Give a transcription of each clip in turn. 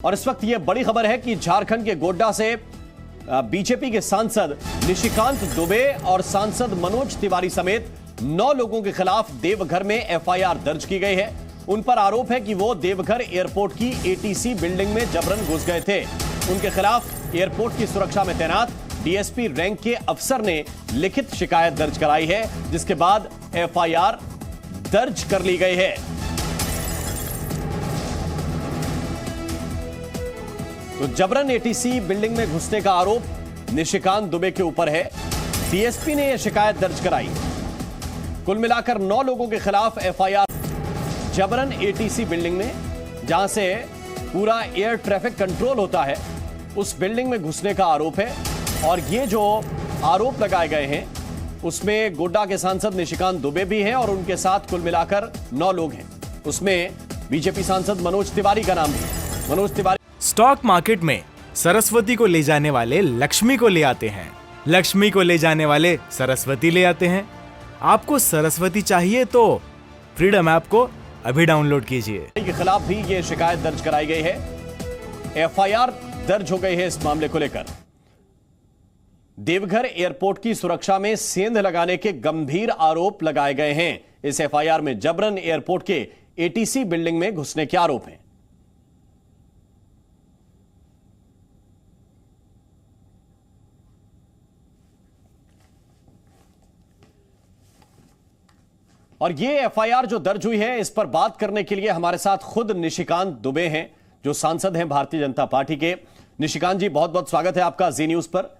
और इस वक्त यह बड़ी खबर है कि झारखंड के गोड्डा से बीजेपी के सांसद निशिकांत दुबे और सांसद मनोज तिवारी समेत 9 लोगों के खिलाफ देवघर में एफआईआर दर्ज की गई है। उन पर आरोप है कि वो देवघर एयरपोर्ट की एटीसी बिल्डिंग में जबरन घुस गए थे। उनके खिलाफ एयरपोर्ट की सुरक्षा में तैनात डीएसपी रैंक के अफसर ने लिखित शिकायत दर्ज कराई है, जिसके बाद एफआईआर दर्ज कर ली गई है। तो जबरन एटीसी बिल्डिंग में घुसने का आरोप निशिकांत दुबे के ऊपर है। डीएसपी ने यह शिकायत दर्ज कराई। कुल मिलाकर 9 लोगों के खिलाफ एफआईआर जबरन एटीसी बिल्डिंग में, जहां से पूरा एयर ट्रैफिक कंट्रोल होता है, उस बिल्डिंग में घुसने का आरोप है। और ये जो आरोप लगाए गए हैं उसमें गोड्डा के सांसद निशिकांत दुबे भी हैं और उनके साथ कुल मिलाकर 9 लोग हैं। उसमें बीजेपी सांसद मनोज तिवारी का नाम भी है। मनोज तिवारी स्टॉक मार्केट में सरस्वती को ले जाने वाले लक्ष्मी को ले आते हैं, लक्ष्मी को ले जाने वाले सरस्वती ले आते हैं। आपको सरस्वती चाहिए तो फ्रीडम ऐप को अभी डाउनलोड कीजिए। के खिलाफ भी ये शिकायत दर्ज कराई गई है। एफआईआर दर्ज हो गई है इस मामले को लेकर। देवघर एयरपोर्ट की सुरक्षा में सेंध लगाने के गंभीर आरोप लगाए गए हैं। इस एफआईआर में जबरन एयरपोर्ट के एटीसी बिल्डिंग में घुसने के आरोप हैं। और ये एफआईआर जो दर्ज हुई है, इस पर बात करने के लिए हमारे साथ खुद निशिकांत दुबे हैं, जो सांसद हैं भारतीय जनता पार्टी के। निशिकांत जी, बहुत बहुत स्वागत है आपका जी न्यूज पर।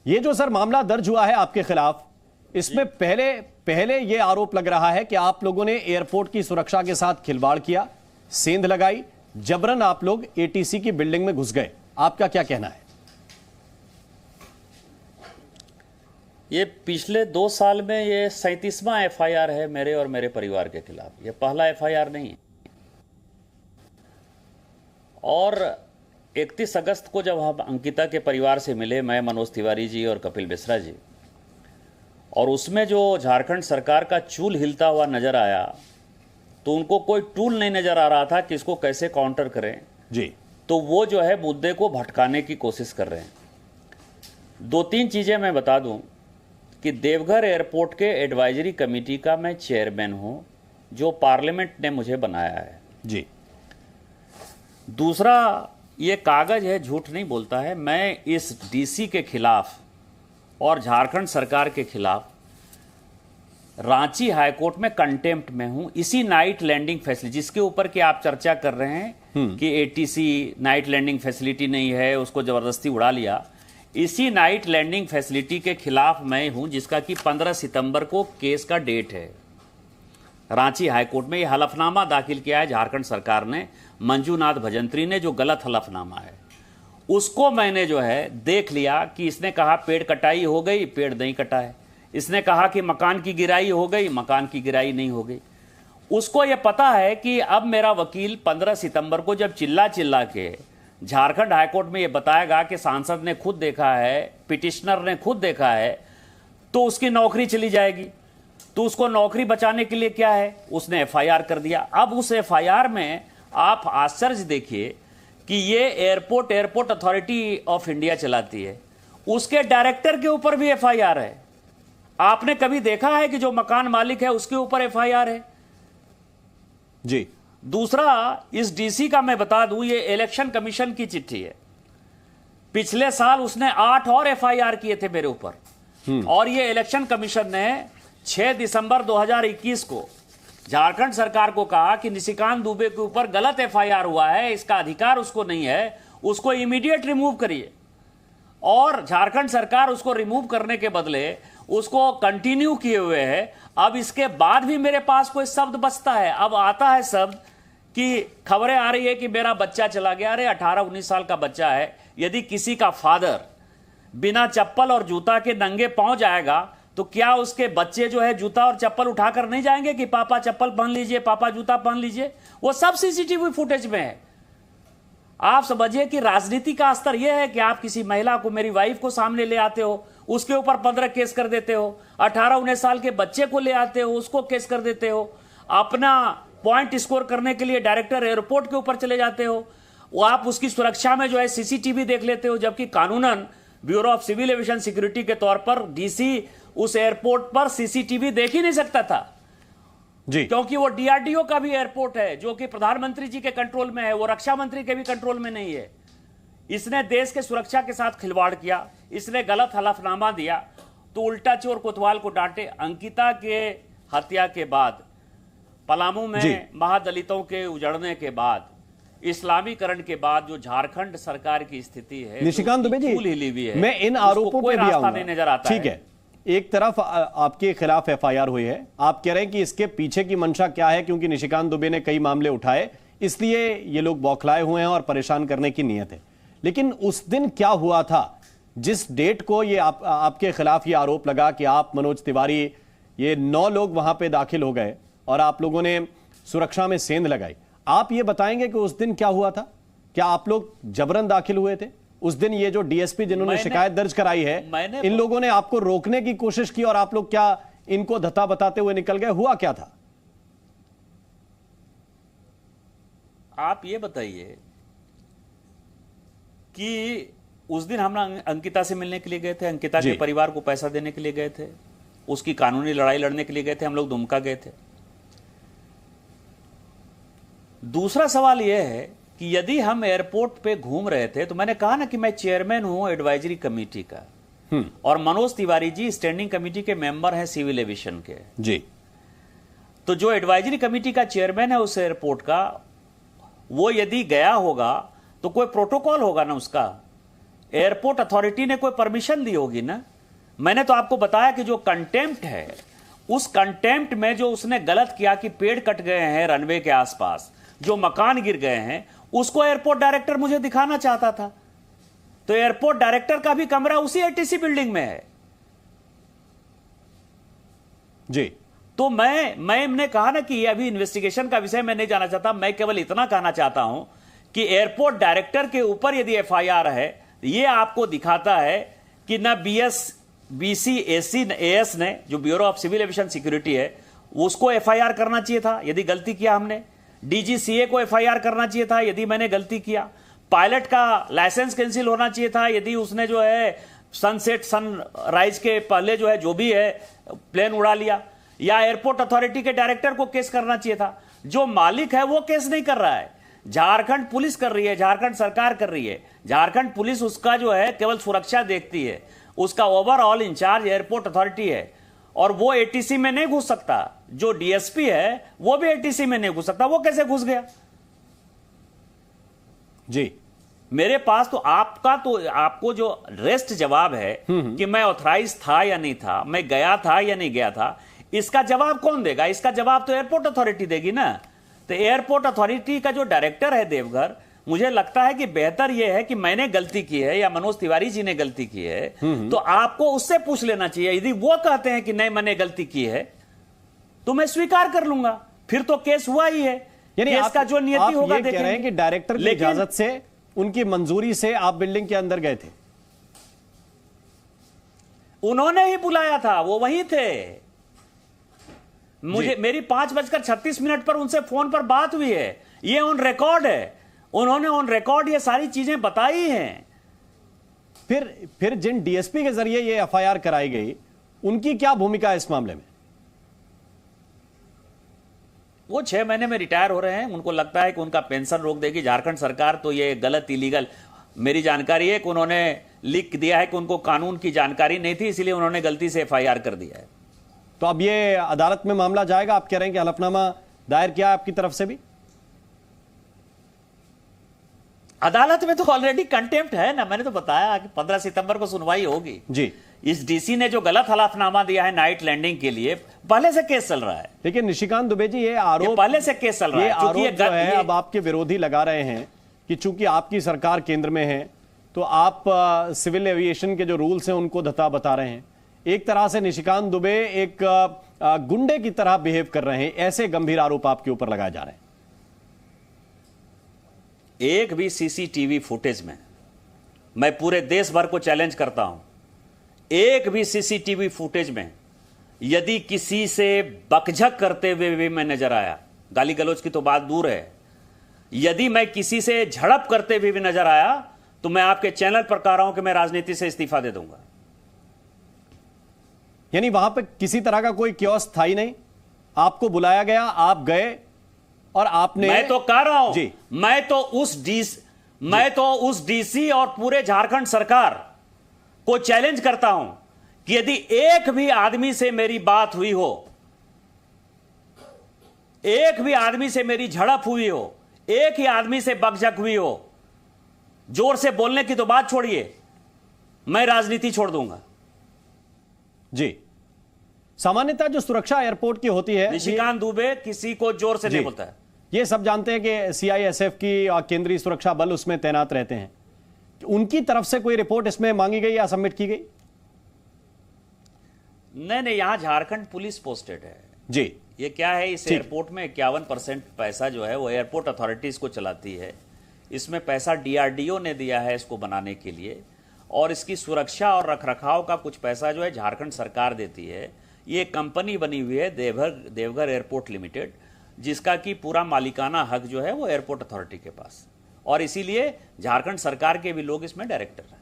ये जो सर मामला दर्ज हुआ है आपके खिलाफ, इसमें पहले ये आरोप लग रहा है कि आप लोगों ने एयरपोर्ट की सुरक्षा के साथ खिलवाड़ किया, सेंध लगाई, जबरन आप लोग एटीसी की बिल्डिंग में घुस गए। आपका क्या कहना है? ये पिछले 2 साल में ये 37वां एफआईआर है मेरे और मेरे परिवार के खिलाफ। ये पहला एफआईआर नहीं है। और 31 अगस्त को जब हम अंकिता के परिवार से मिले, मैं, मनोज तिवारी जी और कपिल मिश्रा जी, और उसमें जो झारखंड सरकार का चूल हिलता हुआ नजर आया, तो उनको कोई टूल नहीं नजर आ रहा था कि इसको कैसे काउंटर करें जी। तो वो जो है मुद्दे को भटकाने की कोशिश कर रहे हैं। 2-3 चीजें मैं बता दूं कि देवघर एयरपोर्ट के एडवाइजरी कमेटी का मैं चेयरमैन हूं, जो पार्लियामेंट ने मुझे बनाया है जी। दूसरा, ये कागज है, झूठ नहीं बोलता है। मैं इस डीसी के खिलाफ और झारखंड सरकार के खिलाफ रांची हाईकोर्ट में कंटेम्प्ट में हूं, इसी नाइट लैंडिंग फैसिलिटी जिसके ऊपर कि आप चर्चा कर रहे हैं कि एटीसी नाइट लैंडिंग फैसिलिटी नहीं है, उसको जबरदस्ती उड़ा लिया। इसी नाइट लैंडिंग फैसिलिटी के खिलाफ मैं हूं, जिसका कि 15 सितंबर को केस का डेट है। रांची हाईकोर्ट में यह हलफनामा दाखिल किया है झारखंड सरकार ने, मंजूनाथ भजंत्री ने, जो गलत हलफनामा है। उसको मैंने जो है देख लिया कि इसने कहा पेड़ कटाई हो गई, पेड़ नहीं कटा है। इसने कहा कि मकान की गिराई हो गई, मकान की गिराई नहीं हो गई। उसको यह पता है कि अब मेरा वकील 15 सितंबर को जब चिल्ला के झारखंड हाईकोर्ट में यह बताएगा कि सांसद ने खुद देखा है, पिटिशनर ने खुद देखा है, तो उसकी नौकरी चली जाएगी। तो उसको नौकरी बचाने के लिए क्या है, उसने एफआईआर कर दिया। अब उस एफआईआर में आप आश्चर्य देखिए कि ये एयरपोर्ट अथॉरिटी ऑफ इंडिया चलाती है, उसके डायरेक्टर के ऊपर भी एफआईआर है। आपने कभी देखा है कि जो मकान मालिक है उसके ऊपर एफआईआर है? जी। दूसरा, इस डीसी का मैं बता दूं, ये इलेक्शन कमीशन की चिट्ठी है। पिछले साल उसने 8 और एफआईआर किए थे मेरे ऊपर। और ये इलेक्शन कमीशन ने 6 दिसंबर 2021 को झारखंड सरकार को कहा कि निशिकांत दुबे के ऊपर गलत एफआईआर हुआ है, इसका अधिकार उसको नहीं है, उसको इमीडिएट रिमूव करिए। और झारखंड सरकार उसको रिमूव करने के बदले उसको कंटिन्यू किए हुए है। अब इसके बाद भी मेरे पास कोई शब्द बचता है। अब आता है शब्द कि खबरें आ रही है कि मेरा बच्चा चला गया। अरे 18-19 साल का बच्चा है, यदि किसी का फादर बिना चप्पल और जूता के नंगे पांव जाएगा, तो क्या उसके बच्चे जो है जूता और चप्पल उठाकर नहीं जाएंगे कि पापा चप्पल पहन लीजिए, पापा जूता पहन लीजिए? वो सब सीसीटीवी फुटेज में है। आप समझिए कि राजनीति का स्तर यह है कि आप किसी महिला को, मेरी वाइफ को सामने ले आते हो, उसके ऊपर 15 केस कर देते हो, 18-19 साल के बच्चे को ले आते हो, उसको केस कर देते हो, अपना पॉइंट स्कोर करने के लिए डायरेक्टर एयरपोर्ट के ऊपर चले जाते हो, वो आप उसकी सुरक्षा में जो है सीसीटीवी देख लेते हो, जबकि कानूनन bureau of civil aviation security के तौर पर डीसी उस एयरपोर्ट पर सीसीटीवी देख ही नहीं सकता था जी, क्योंकि वो डीआरडीओ का भी एयरपोर्ट है जो कि प्रधानमंत्री जी के कंट्रोल में है, वो रक्षा मंत्री के भी कंट्रोल में नहीं है। इसने देश के सुरक्षा के साथ खिलवाड़ किया, इसने गलत हलफनामा दिया, तो उल्टा चोर कोतवाल को डांटे। अंकिता के हत्या के बाद, पलामू में महादलितों के उजड़ने के बाद, इस्लामीकरण के बाद जो झारखंड सरकार की स्थिति है, निशिकांत दुबे जी, हिली हुई है, मैं इन आरोपों कोई पे भी रास्ता आऊंगा। नहीं नजर आता। ठीक है, एक तरफ आपके खिलाफ एफआईआर हुई है, आप कह रहे हैं कि इसके पीछे की मंशा क्या है, क्योंकि निशिकांत दुबे ने कई मामले उठाए, इसलिए ये लोग बौखलाए हुए हैं और परेशान करने की नीयत है। लेकिन उस दिन क्या हुआ था जिस डेट को ये आपके खिलाफ ये आरोप लगा कि आप, मनोज तिवारी, ये 9 लोग वहां पे दाखिल हो गए और आप लोगों ने सुरक्षा में सेंध लगाई? आप ये बताएंगे कि उस दिन क्या हुआ था? क्या आप लोग जबरन दाखिल हुए थे उस दिन? ये जो डीएसपी जिन्होंने शिकायत दर्ज कराई है, इन लोगों ने आपको रोकने की कोशिश की और आप लोग क्या इनको धत्ता बताते हुए निकल गए? हुआ क्या था? आप ये बताइए कि उस दिन हम अंकिता से मिलने के लिए गए थे, अंकिता के परिवार को पैसा देने के लिए गए थे, उसकी कानूनी लड़ाई लड़ने के लिए गए थे, हम लोग दुमका गए थे। दूसरा सवाल यह है कि यदि हम एयरपोर्ट पे घूम रहे थे, तो मैंने कहा ना कि मैं चेयरमैन हूं एडवाइजरी कमेटी का, और मनोज तिवारी जी स्टैंडिंग कमेटी के मेंबर हैं सिविल एविएशन के जी। तो जो एडवाइजरी कमेटी का चेयरमैन है उस एयरपोर्ट का, वो यदि गया होगा तो कोई प्रोटोकॉल होगा ना उसका, एयरपोर्ट अथॉरिटी ने कोई परमिशन दी होगी ना। मैंने तो आपको बताया कि जो कंटेम्प्ट है, उस कंटेम्प्ट में जो उसने गलत किया कि पेड़ कट गए हैं रनवे के आसपास, जो मकान गिर गए हैं, उसको एयरपोर्ट डायरेक्टर मुझे दिखाना चाहता था। तो एयरपोर्ट डायरेक्टर का भी कमरा उसी एटीसी बिल्डिंग में है जी। तो मैंने कहा ना कि ये अभी इन्वेस्टिगेशन का विषय मैं नहीं जाना चाहता, मैं केवल इतना कहना चाहता हूं कि एयरपोर्ट डायरेक्टर के ऊपर यदि एफआईआर है, ये आपको दिखाता है कि ना बीसी एएस ने, जो bureau of civil aviation security है, उसको एफआईआर करना चाहिए था यदि गलती किया हमने। डीजीसीए को एफआईआर करना चाहिए था यदि मैंने गलती किया। पायलट का लाइसेंस कैंसिल होना चाहिए था यदि उसने जो है सनसेट सनराइज के पहले जो है जो भी है प्लेन उड़ा लिया। या एयरपोर्ट अथॉरिटी के डायरेक्टर को केस करना चाहिए था। जो मालिक है वो केस नहीं कर रहा है, झारखंड पुलिस कर रही है, झारखंड सरकार कर रही है। झारखंड पुलिस उसका जो है केवल सुरक्षा देखती है, उसका ओवरऑल इंचार्ज एयरपोर्ट अथॉरिटी है, और वो एटीसी में नहीं घुस सकता। जो डीएसपी है वो भी एटीसी में नहीं घुस सकता। वो कैसे घुस गया जी? मेरे पास तो आपको जो रेस्ट जवाब है कि मैं ऑथराइज था या नहीं था, मैं गया था या नहीं गया था, इसका जवाब कौन देगा? इसका जवाब तो एयरपोर्ट अथॉरिटी देगी ना। तो एयरपोर्ट अथॉरिटी का जो डायरेक्टर है देवघर, मुझे लगता है कि बेहतर यह है कि मैंने गलती की है या मनोज तिवारी जी ने गलती की है, तो आपको उससे पूछ लेना चाहिए। यदि वो कहते हैं कि नहीं मैंने गलती की है तो मैं स्वीकार कर लूंगा, फिर तो केस हुआ ही है। यानी केस का जो नियति होगा ये कह रहे हैं कि डायरेक्टर की इजाजत से, उनकी मंजूरी से आप बिल्डिंग के अंदर गए थे? उन्होंने ही बुलाया था, वो वहीं थे। मेरी 5:36 पर उनसे फोन पर बात हुई है, ये ऑन रिकॉर्ड है। उन्होंने ऑन रिकॉर्ड ये सारी चीजें बताई हैं। फिर जिन डीएसपी के जरिए ये एफआईआर कराई गई, उनकी क्या भूमिका है इस मामले में? वो 6 महीने में रिटायर हो रहे हैं। उनको लगता है कि उनका पेंशन रोक देगी झारखंड सरकार, तो ये गलत इलीगल। मेरी जानकारी है कि उन्होंने लिख दिया है कि उनको कानून की जानकारी नहीं थी, इसलिए उन्होंने गलती से एफआईआर कर दिया है। तो अब ये अदालत में मामला जाएगा? आप कह रहे हैं कि हलफनामा दायर किया है आपकी तरफ से भी? अदालत में तो ऑलरेडी कंटेम्प्ट है ना, मैंने तो बताया कि 15 सितंबर को सुनवाई होगी जी। इस डीसी ने जो गलत हलफनामा दिया है नाइट लैंडिंग के लिए, पहले से केस चल रहा है। लेकिन निशिकांत दुबे जी, ये आरोप पहले से केस चल रहा है। ये आरोप जो है अब आपके विरोधी लगा रहे हैं कि चूंकि आपकी सरकार केंद्र में है तो आप सिविल एविएशन के जो रूल्स हैं उनको धता बता रहे हैं। एक तरह से निशिकांत दुबे एक गुंडे की तरह बिहेव कर रहे हैं, ऐसे गंभीर आरोप आपके ऊपर लगाए जा रहे हैं। एक भी सीसीटीवी फुटेज में, मैं पूरे देश भर को चैलेंज करता हूं, एक भी सीसीटीवी फुटेज में यदि किसी से बकझक करते हुए भी मैं नजर आया, गाली गलौज की तो बात दूर है, यदि मैं किसी से झड़प करते हुए भी नजर आया तो मैं आपके चैनल पर कह रहा हूं कि मैं राजनीति से इस्तीफा दे दूंगा। यानी वहां पे किसी तरह का कोई क्योस था ही नहीं, आपको बुलाया गया, आप गए और आपने। मैं तो कह रहा हूं जी, मैं तो उस डीसी और पूरे झारखंड सरकार को चैलेंज करता हूं कि यदि एक भी आदमी से मेरी बात हुई हो, एक भी आदमी से मेरी झड़प हुई हो, एक ही आदमी से बकझक हुई हो, जोर से बोलने की तो बात छोड़िए, मैं राजनीति छोड़ दूंगा। जी, सामान्यतः जो सुरक्षा एयरपोर्ट की होती है, निशिकांत दुबे किसी को जोर से नहीं बोलता है। ये सब जानते हैं कि सीआईएसएफ की और केंद्रीय सुरक्षा बल उसमें तैनात रहते हैं। उनकी तरफ से कोई रिपोर्ट इसमें मांगी गई या सबमिट की गई? नहीं, यहां झारखंड पुलिस पोस्टेड है जी। ये क्या है, इस एयरपोर्ट में 51% पैसा जो है वो एयरपोर्ट अथॉरिटीज को चलाती है। इसमें पैसा डीआरडीओ ने दिया है इसको बनाने के लिए, और इसकी सुरक्षा और रखरखाव का कुछ पैसा जो है झारखंड सरकार देती है। ये कंपनी बनी हुई है देवघर एयरपोर्ट लिमिटेड, जिसका कि पूरा मालिकाना हक जो है वो एयरपोर्ट अथॉरिटी के पास, और इसीलिए झारखंड सरकार के भी लोग इसमें डायरेक्टर हैं।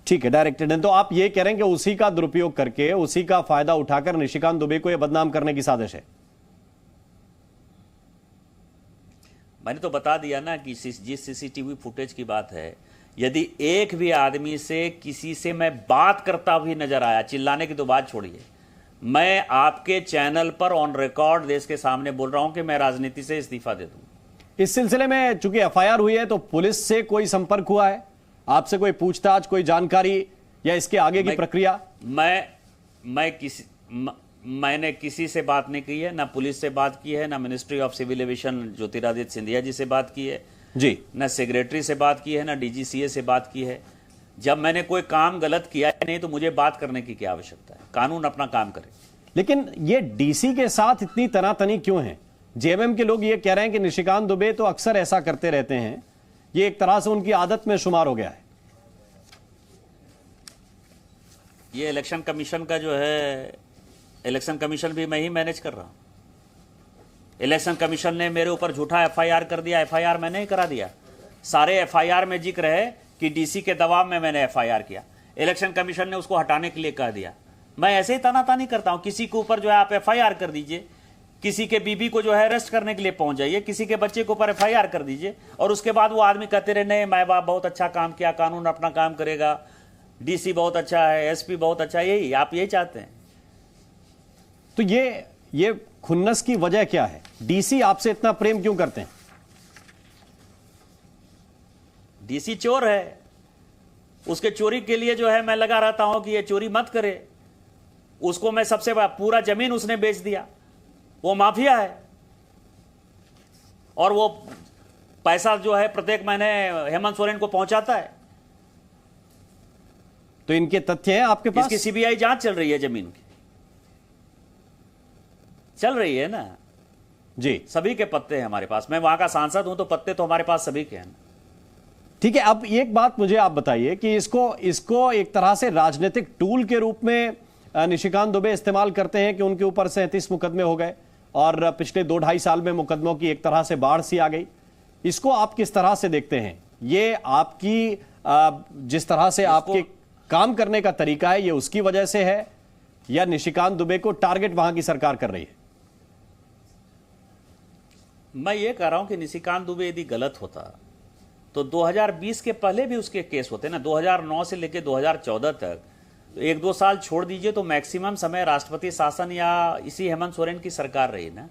ठीक है, डायरेक्टेड है। तो आप ये कह रहे हैं कि उसी का दुरुपयोग करके, उसी का फायदा उठाकर निशिकांत दुबे को यह बदनाम करने की साजिश है? मैंने तो बता दिया ना कि जिस सीसीटीवी फुटेज की बात है, यदि एक भी आदमी से किसी से मैं बात करता हुई नजर आया, चिल्लाने की तो बात छोड़िए, मैं आपके चैनल पर ऑन रिकॉर्ड देश के सामने बोल रहा हूं कि मैं राजनीति से इस्तीफा दे दूं। इस सिलसिले में चूंकि एफआईआर हुई है तो पुलिस से कोई संपर्क हुआ है आपसे, कोई पूछताछ, कोई जानकारी या इसके आगे की प्रक्रिया? मैंने किसी से बात नहीं की है, ना पुलिस से बात की है, ना ministry of civil aviation Jyotiraditya Scindia ji से बात की है जी, ना सेक्रेटरी से बात की है, ना डीजीसीए से बात की है। जब मैंने कोई काम गलत किया है नहीं तो मुझे बात करने की क्या आवश्यकता है, कानून अपना काम करे। लेकिन ये डीसी के साथ इतनी तनातनी क्यों है? जेएमएम के लोग ये कह रहे हैं कि निशिकांत दुबे तो अक्सर ऐसा करते रहते हैं, ये एक तरह से उनकी आदत में शुमार हो गया है। ये इलेक्शन कमीशन का जो है, इलेक्शन कमीशन भी मैं ही मैनेज कर रहा हूं। इलेक्शन कमीशन ने मेरे ऊपर झूठा एफआईआर कर दिया, एफआईआर मैंने ही करा दिया। सारे एफआईआर में जिक्र है कि डीसी के दबाव में मैंने एफआईआर किया, इलेक्शन कमीशन ने उसको हटाने के लिए कह दिया। मैं ऐसे ही तानातानी करता हूं, किसी के ऊपर जो है आप एफआईआर कर दीजिए, किसी के बीबी को जो है अरेस्ट करने के लिए पहुंच जाइए, किसी के बच्चे के ऊपर एफआईआर कर दीजिए, और उसके बाद वो आदमी कहते रहे नहीं माँ बाप बहुत अच्छा काम किया, कानून अपना काम करेगा, डीसी बहुत अच्छा है, एसपी बहुत अच्छा है, यही आप यही चाहते हैं। तो ये खुन्नस की वजह क्या है? डीसी आपसे इतना प्रेम क्यों करते हैं? डीसी चोर है, उसके चोरी के लिए जो है मैं लगा रहता हूं कि ये चोरी मत करे। उसको मैं सबसे पूरा जमीन उसने बेच दिया, वो माफिया है, और वो पैसा जो है प्रत्येक महीने हेमंत सोरेन को पहुंचाता है। तो इनके तथ्य हैं आपके पास? इसकी सीबीआई जांच चल रही है, जमीन की चल रही है ना जी। सभी के पत्ते हैं हमारे पास, मैं वहां का सांसद हूं तो पत्ते तो हमारे पास सभी के हैं। ठीक है, अब एक बात मुझे आप बताइए कि इसको एक तरह से राजनीतिक टूल के रूप में निशिकांत दुबे इस्तेमाल करते हैं कि उनके ऊपर 37 मुकदमे हो गए और पिछले 2-2.5 साल में मुकदमों की एक तरह से बाढ़ सी आ गई। इसको आप किस तरह से देखते हैं? ये आपकी जिस तरह से आपके काम करने का तरीका है, ये उसकी वजह से है या निशिकांत दुबे को टारगेट वहां की सरकार कर रही है? मैं ये कह रहा हूं कि निशिकांत दुबे यदि गलत होता तो 2020 के पहले भी उसके केस होते ना, 2009 से लेकर 2014 तक, तो 1-2 साल छोड़ दीजिए तो मैक्सिमम समय राष्ट्रपति शासन या इसी हेमंत सोरेन की सरकार रही ना।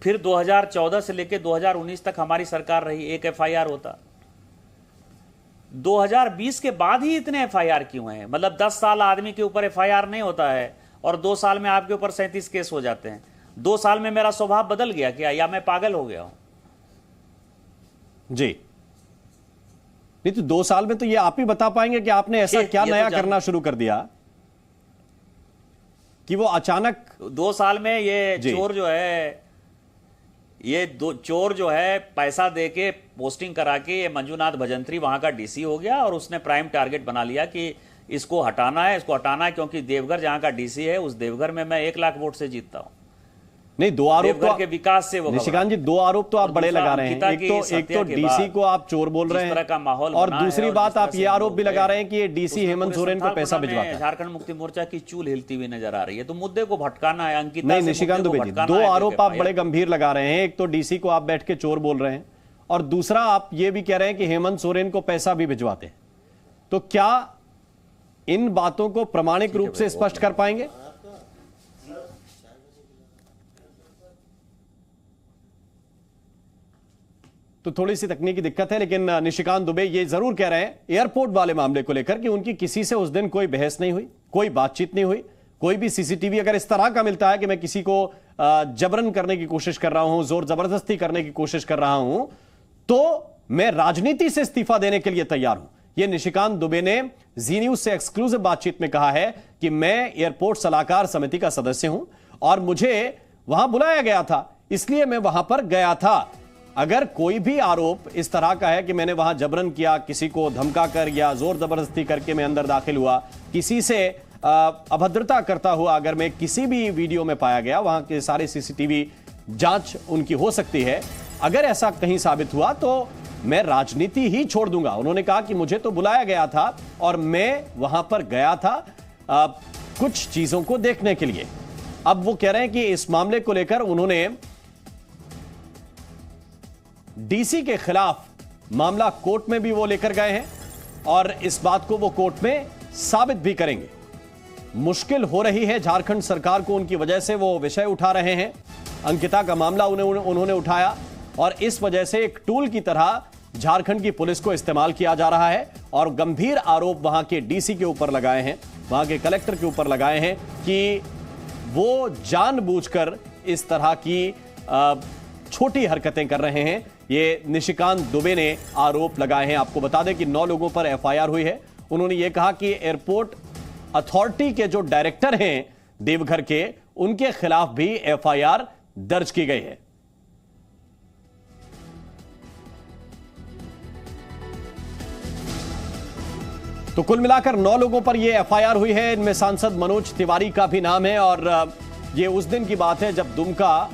फिर 2014 से लेकर 2019 तक हमारी सरकार रही, एक एफआईआर होता। 2020 के बाद ही इतने एफआईआर क्यों हैं? मतलब 10 साल आदमी के ऊपर एफआईआर नहीं होता है और 2 साल में आपके ऊपर 37 केस हो जाते हैं। 2 साल में मेरा स्वभाव बदल गया क्या, या मैं पागल हो गया हूं? जी नहीं तो 2 साल में तो ये आप ही बता पाएंगे कि आपने ऐसा क्या नया करना शुरू कर दिया कि वो अचानक 2 साल में ये चोर जो है, चोर जो है पैसा देके पोस्टिंग करा के ये मंजूनाथ भजंत्री वहां का डीसी हो गया और उसने प्राइम टारगेट बना लिया कि इसको हटाना है, क्योंकि देवघर जहां का डीसी है, उस देवघर में मैं 1 लाख वोट से जीतता हूं। नहीं, दो आरोप देवघर तो के विकास से वो निशिकांत जी, दो आरोप तो आप बड़े लगा रहे हैं। एक तो डीसी को आप चोर बोल रहे हैं, और दूसरी बात आप ये आरोप भी लगा रहे हैं कि ये डीसी हेमंत सोरेन को पैसा भिजवाता है। झारखंड मुक्ति मोर्चा की चूल हिलती हुई नजर आ रही है, तो मुद्दे को भटकाना है। अंकिता नहीं निशिकांत दुबे जी, दो आरोप आप बड़े गंभीर लगा रहे हैं। एक तो डीसी को आप बैठ के चोर बोल रहे हैं, और दूसरा आप ये भी कह रहे हैं कि हेमंत सोरेन को पैसा भी भिजवाते हैं। तो क्या इन बातों को प्रामाणिक रूप से स्पष्ट कर पाएंगे? तो थोड़ी सी तकनीकी दिक्कत है, लेकिन निशिकांत दुबे ये जरूर कह रहे हैं एयरपोर्ट वाले मामले को लेकर कि उनकी किसी से उस दिन कोई बहस नहीं हुई, कोई बातचीत नहीं हुई। कोई भी सीसीटीवी अगर इस तरह का मिलता है कि मैं किसी को जबरन करने की कोशिश कर रहा हूं, जोर जबरदस्ती करने की कोशिश कर रहा हूं, तो मैं राजनीति से इस्तीफा देने के लिए तैयार हूं। यह निशिकांत दुबे ने जी न्यूज से एक्सक्लूसिव बातचीत में कहा है कि मैं एयरपोर्ट सलाहकार समिति का सदस्य हूं और मुझे वहां बुलाया गया था, इसलिए मैं वहां पर गया था। अगर कोई भी आरोप इस तरह का है कि मैंने वहां जबरन किया, किसी को धमका कर या जोर जबरदस्ती करके मैं अंदर दाखिल हुआ, किसी से अभद्रता करता हुआ अगर मैं किसी भी वीडियो में पाया गया, वहां के सारे सीसीटीवी जांच उनकी हो सकती है। अगर ऐसा कहीं साबित हुआ तो मैं राजनीति ही छोड़ दूंगा। उन्होंने कहा कि मुझे तो बुलाया गया था और मैं वहां पर गया था कुछ चीजों को देखने के लिए। अब वो कह रहे हैं कि इस मामले को लेकर उन्होंने डीसी के खिलाफ मामला कोर्ट में भी वो लेकर गए हैं और इस बात को वो कोर्ट में साबित भी करेंगे। मुश्किल हो रही है झारखंड सरकार को, उनकी वजह से वो विषय उठा रहे हैं। अंकिता का मामला उन्होंने उठाया और इस वजह से एक टूल की तरह झारखंड की पुलिस को इस्तेमाल किया जा रहा है और गंभीर आरोप वहां के डीसी के ऊपर लगाए हैं, वहां के कलेक्टर के ऊपर लगाए हैं कि वो जानबूझकर इस तरह की छोटी हरकतें कर रहे हैं। ये निशिकांत दुबे ने आरोप लगाए हैं। आपको बता दें कि 9 लोगों पर एफआईआर हुई है। उन्होंने ये कहा कि एयरपोर्ट अथॉरिटी के जो डायरेक्टर हैं देवघर के, उनके खिलाफ भी एफआईआर दर्ज की गई है। तो कुल मिलाकर 9 लोगों पर यह एफआईआर हुई है। इनमें सांसद मनोज तिवारी का भी नाम है और यह उस दिन की बात है जब दुमका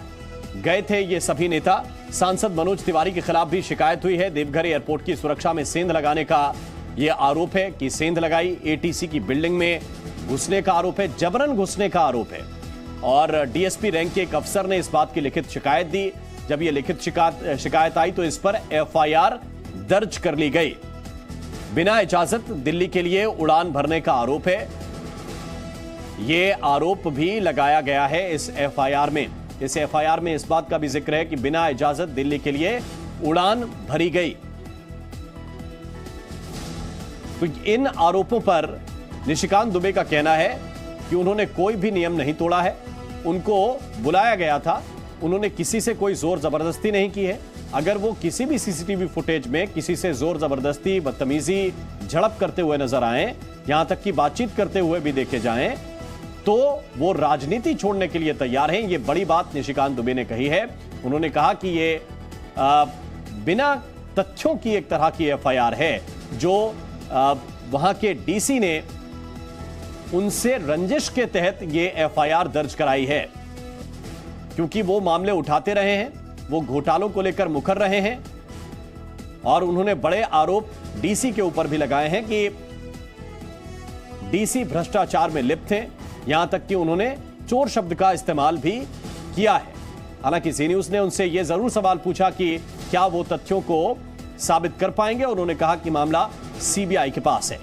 गए थे ये सभी नेता। सांसद मनोज तिवारी के खिलाफ भी शिकायत हुई है। देवघर एयरपोर्ट की सुरक्षा में सेंध लगाने का यह आरोप है कि सेंध लगाई, एटीसी की बिल्डिंग में घुसने का आरोप है, जबरन घुसने का आरोप है। और डीएसपी रैंक के एक अफसर ने इस बात की लिखित शिकायत दी। जब यह लिखित शिकायत आई तो इस पर एफआईआर दर्ज कर ली गई। बिना इजाजत दिल्ली के लिए उड़ान भरने का आरोप है। यह आरोप भी लगाया गया है इस एफआईआर में। इस एफआईआर में इस बात का भी जिक्र है कि बिना इजाजत दिल्ली के लिए उड़ान भरी गई। तो इन आरोपों पर निशिकांत दुबे का कहना है कि उन्होंने कोई भी नियम नहीं तोड़ा है, उनको बुलाया गया था, उन्होंने किसी से कोई जोर जबरदस्ती नहीं की है। अगर वो किसी भी सीसीटीवी फुटेज में किसी से जोर जबरदस्ती, बदतमीजी, झड़प करते हुए नजर आए, यहां तक कि बातचीत करते हुए भी देखे जाएं, तो वो राजनीति छोड़ने के लिए तैयार हैं। ये बड़ी बात निशिकांत दुबे ने कही है। उन्होंने कहा कि ये बिना तथ्यों की एक तरह की एफआईआर है जो वहां के डीसी ने उनसे रंजिश के तहत ये एफआईआर दर्ज कराई है, क्योंकि वो मामले उठाते रहे हैं, वो घोटालों को लेकर मुखर रहे हैं और उन्होंने बड़े आरोप डीसी के ऊपर भी लगाए हैं कि डीसी भ्रष्टाचार में लिप्त थे। यहां तक कि उन्होंने चोर शब्द का इस्तेमाल भी किया है। हालांकि जी न्यूज ने उनसे यह जरूर सवाल पूछा कि क्या वो तथ्यों को साबित कर पाएंगे। उन्होंने कहा कि मामला सीबीआई के पास है।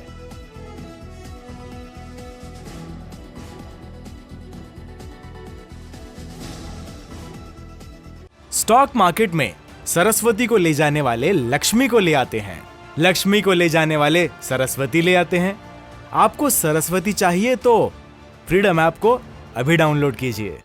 स्टॉक मार्केट में सरस्वती को ले जाने वाले लक्ष्मी को ले आते हैं, लक्ष्मी को ले जाने वाले सरस्वती ले आते हैं। आपको सरस्वती चाहिए तो फ्रीडम ऐप को अभी डाउनलोड कीजिए।